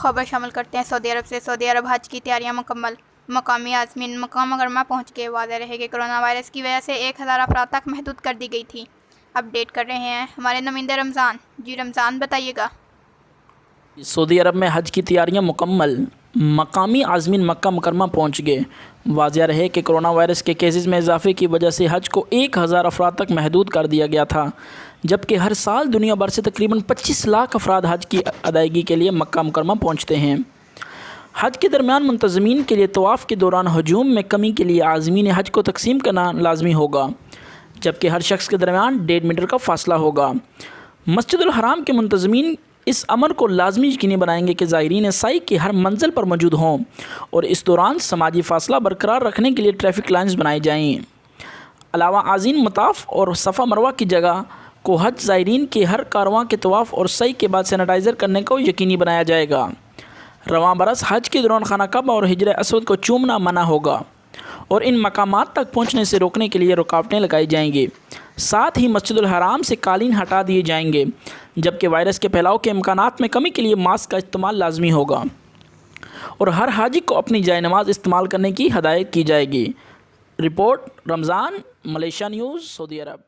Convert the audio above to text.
खबर शामिल करते हैं सऊदी अरब से। सऊदी अरब हज की तैयारियां मुकम्मल। मकामी आज़मीन मक्का मुकर्रमा पहुँच के वाज़ेह रहे कि कोरोना वायरस की वजह से 1000 अफराद तक महदूद कर दी गई थी। अपडेट कर रहे हैं हमारे नुमाइंदे रमज़ान। जी रमज़ान, बताइएगा। सऊदी अरब में हज की तैयारियां मुकम्मल। मकामी आज़मीन मक्का मुकर्रमा पहुँच गए। वाज़ेह रहे कि कोरोना वायरस के केसेस में इजाफे की वजह से हज को 1000 अफराद तक महदूद कर दिया गया था, जबकि हर साल दुनिया भर से तकरीबन 25 लाख अफराद हज की अदायगी के लिए मक्का मुकर्रमा पहुँचते हैं। हज के दरमियान मुंतज़मीन के लिए तवाफ़ के दौरान हजूम में कमी के लिए आज़मीन हज को तकसीम करना लाजमी होगा, जबकि हर शख्स के दरमियान 1.5 मीटर का फ़ासला होगा। मस्जिदुल हराम के मुंतज़मीन इस अमर को लाजमी यकीनी बनाएंगे कि ज़ायरीन साई की हर मंजिल पर मौजूद हों और इस दौरान समाजी फ़ासला बरकरार रखने के लिए ट्रैफिक लाइन्स बनाई जाएँ। अलावा आज़ीन मताफ़ और सफ़ा मरवा की जगह को हज ज़ायरीन के हर कारवां के तवाफ़ और सई के बाद सैनिटाइज़र करने को यकीनी बनाया जाएगा। रवां बरस हज के दौरान खाना कबा और हिजर असवद को चूमना मना होगा और इन मकामात तक पहुँचने से रोकने के लिए रुकावटें लगाई जाएंगी। साथ ही मस्जिदुल हराम से कालीन हटा दिए जाएंगे, जबकि वायरस के फैलाव के इम्कानात में कमी के लिए मास्क का इस्तेमाल लाजमी होगा और हर हाजी को अपनी जाए नमाज इस्तेमाल करने की हदायत की जाएगी। रिपोर्ट रमज़ान, मलेशिया न्यूज़, सऊदी अरब।